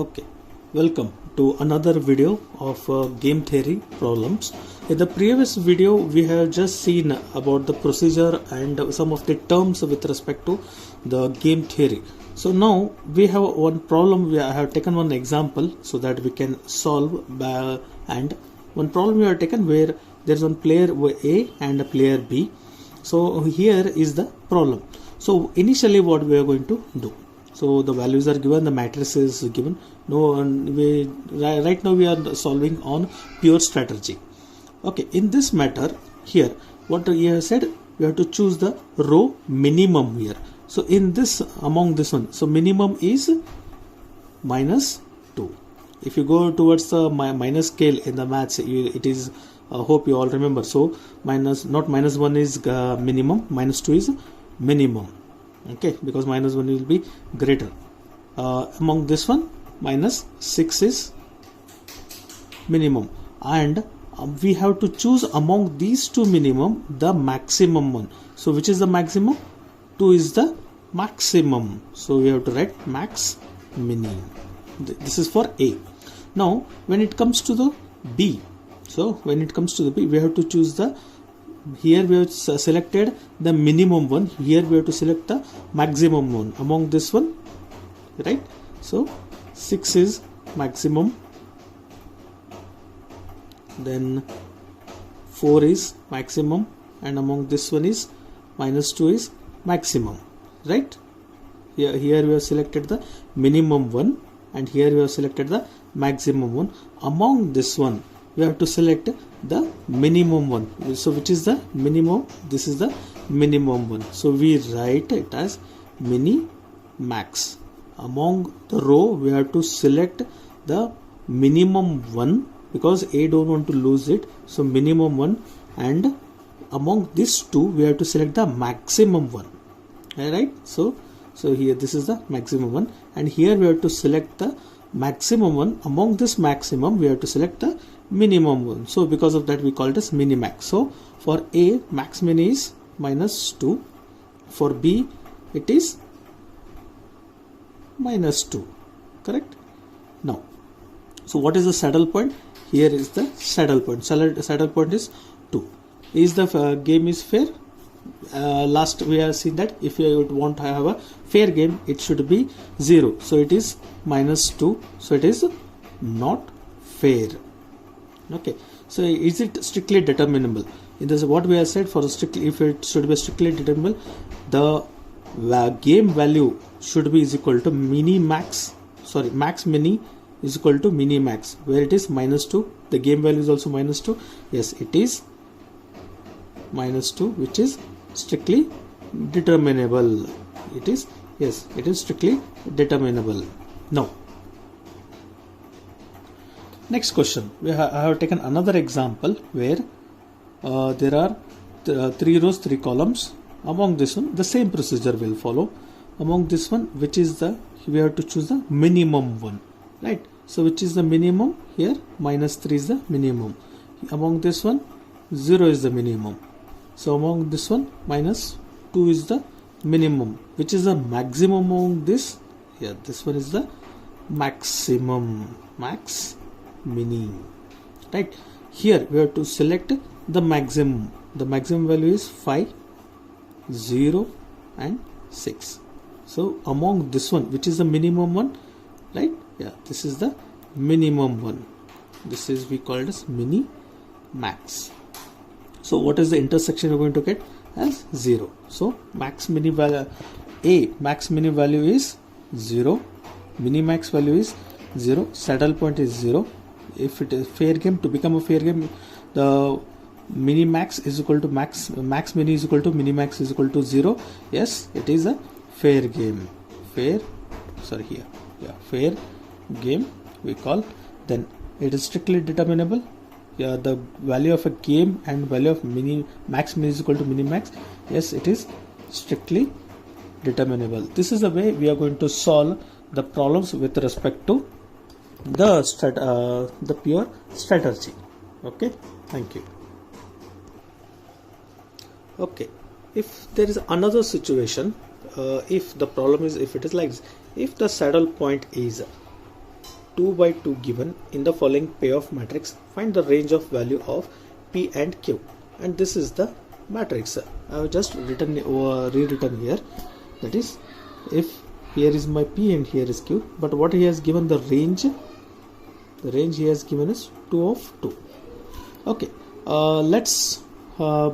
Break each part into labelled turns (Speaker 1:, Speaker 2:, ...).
Speaker 1: Okay, welcome to another video of game theory problems. In the previous video we have just seen about the procedure and some of the terms with respect to the game theory. So now we have one problem. I have taken one example so that we can solve and one problem we have taken where there is one player A and a player B. So here is the problem. So initially what we are going to do, so the values are given, the matrix is given. Right now we are solving on pure strategy. Okay, in this matter here what we have said, we have to choose the row minimum here. So in this, among this one, so minimum is -2. If you go towards the minus scale in the maths, it is hope you all remember. So not -1 is minimum, -2 is minimum. Okay, because -1 will be greater. Among this one, -6 is minimum, and we have to choose among these two minimum the maximum one. So which is the maximum? 2 is the maximum. So we have to write max mini. This is for A. Now when it comes to the B, so when it comes to the B, we have to choose the, here we have selected the minimum one, here we have to select the maximum one among this one, right? So 6 is maximum, then 4 is maximum, and among this one is -2 is maximum, right? Here we have selected the minimum one, and here we have selected the maximum one. Among this one we have to select the minimum one. So which is the minimum? This is the minimum one. So we write it as mini max. Among the row we have to select the minimum one because A don't want to lose it. So minimum one, and among these two we have to select the maximum one. Alright, so here this is the maximum one, and here we have to select the maximum one. Among this maximum we have to select the minimum one. So because of that we call it as mini max. So for A, max mini is -2. For B it is -2, correct? Now, so what is the saddle point? Here is the saddle point. Saddle point is 2. Is the game is fair? Last we have seen that if you want to have a fair game, it should be 0. So it is -2. So it is not fair. Okay. So is it strictly determinable? In this, what we have said, for strictly, if it should be strictly determinable, the game value should be is equal to max mini is equal to mini max, where it is -2. The game value is also -2. Yes, it is -2, which is strictly determinable. It is, yes, it is strictly determinable. Now next question, I have taken another example where there are 3 rows 3 columns. Among this one the same procedure will follow. Among this one, which is the, we have to choose the minimum one, right? So which is the minimum? Here -3 is the minimum. Among this one 0 is the minimum. So among this one -2 is the minimum. Which is the maximum among this? Yeah, this one is the maximum, max mini, right? Here we have to select the maximum. The maximum value is 5, 0 and 6. So among this one, which is the minimum one, right? Yeah, this is the minimum one. This is, we call it as mini max. So what is the intersection we're going to get? As 0. So max mini value, max mini value is 0, mini max value is 0, saddle point is 0. If it is fair game, to become a fair game, the mini max is equal to max mini is equal to mini max is equal to 0. Yes, it is a fair game. Fair game we call. Then it is strictly determinable. Yeah, the value of a game and value of max mini is equal to mini max. Yes, it is strictly determinable. This is the way we are going to solve the problems with respect to the pure strategy. Okay, thank you. Okay, if there is another situation, if the problem is, if it is like this, if the saddle point is 2 by 2 given in the following payoff matrix, find the range of value of P and Q. And this is the matrix. I have just rewritten here. That is, if here is my P and here is Q, but what he has given the range he has given is 2 of 2. Okay, let's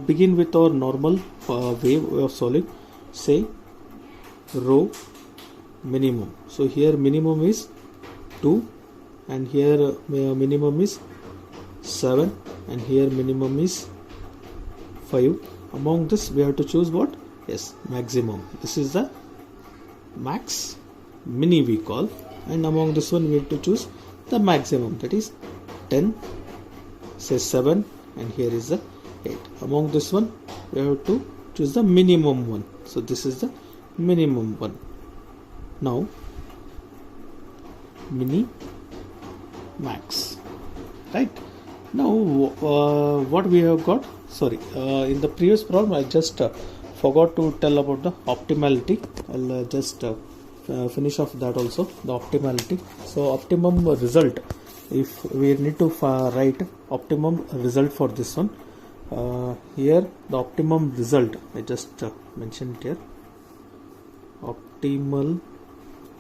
Speaker 1: begin with our normal way of solving. Say row minimum. So here minimum is 2 and here minimum is 7 and here minimum is 5. Among this we have to choose what? Yes, maximum. This is the max mini we call, and among this one we have to choose the maximum, that is 10, say 7 and here is the 8. Among this one we have to choose the minimum one, so this is the minimum one. Now mini max, right? Now what we have got, sorry, in the previous problem I just forgot to tell about the optimality. I'll just finish off that also, the optimality. So optimum result, if we need to write optimum result for this one, here the optimum result I just mentioned here, optimal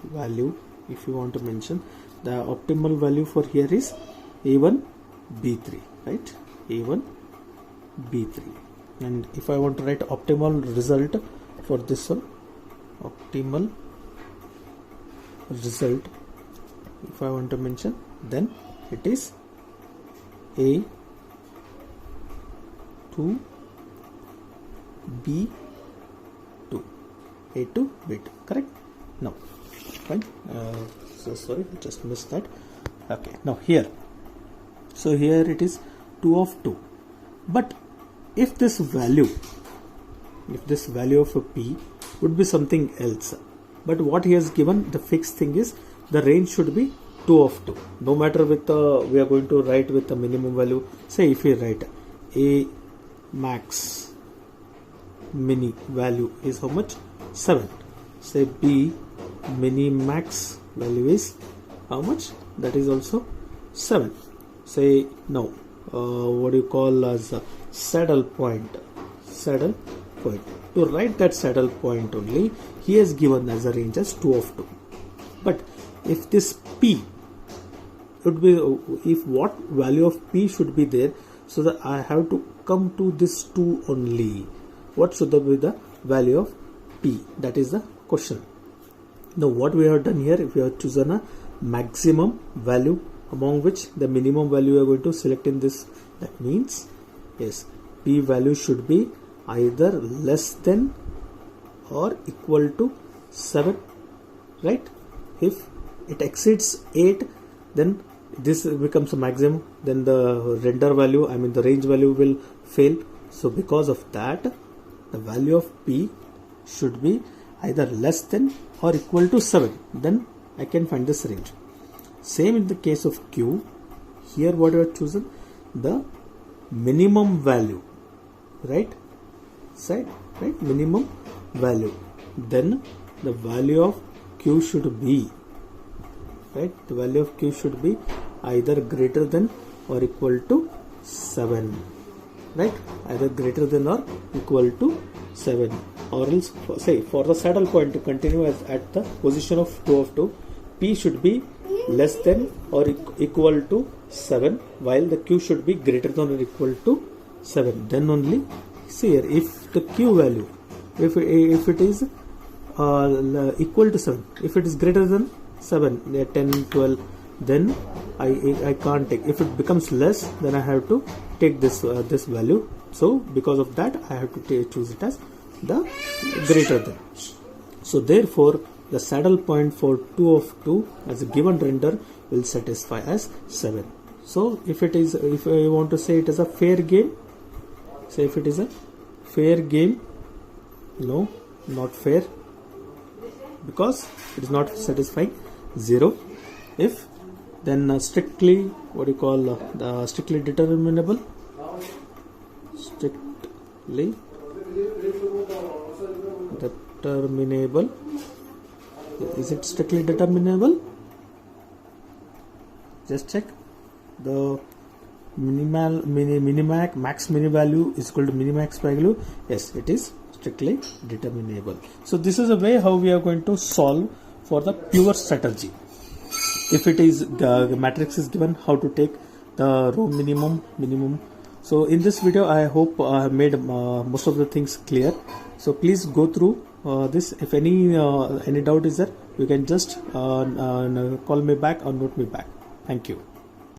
Speaker 1: value, if you want to mention the optimal value for here is A1 B3, right? A1 B3. And if I want to write optimal result for this one, optimal result, if I want to mention, then it is A2 B2, A2 B2, correct? Now fine, so sorry, I just missed that. Okay, now here, so here it is 2 of 2, but if this value of a P would be something else, but what he has given, the fixed thing is the range should be 2 of 2, no matter with we are going to write with the minimum value. Say if we write A max mini value is how much? 7. Say B mini max value is how much? That is also 7. Say now what do you call as a saddle point. To write that saddle point only, he has given as a range as 2 of 2. But if this P would be, if what value of P should be there, so that I have to come to this 2 only. What should be the value of P? That is the question. Now what we have done here, if we have chosen a maximum value among which the minimum value we are going to select in this, that means yes, P value should be either less than or equal to 7, right? If it exceeds 8, then this becomes a maximum, then the render value, I mean the range value will fail. So because of that, the value of P should be either less than or equal to 7, then I can find this range. Same in the case of Q. Here what we have chosen, the minimum value, right? Right, minimum value, then the value of Q should be, right, the value of Q should be either greater than or equal to 7, right, either greater than or equal to 7, or else say for the saddle point to continue as at the position of 2 of 2, P should be less than or equal to 7, while the Q should be greater than or equal to 7. Then only, see here, if the Q value, if it is equal to 7, if it is greater than 7, 10, 12, then I can't take. If it becomes less, then I have to take this this value. So because of that, I have to choose it as the greater than. So therefore, the saddle point for 2 of 2 as a given render will satisfy as 7. So if it is, if I want to say it is a fair game, say if it is a fair game, no, not fair, because it is not satisfying 0. If then strictly, what do you call the strictly determinable, is it strictly determinable? Just check the minimax max mini value is equal to minimax value. Yes, it is strictly determinable. So this is a way how we are going to solve for the pure strategy. If it is the matrix is given, how to take the row minimum. So in this video I hope I have made most of the things clear. So please go through this. If any doubt is there, you can just call me back or note me back. Thank you.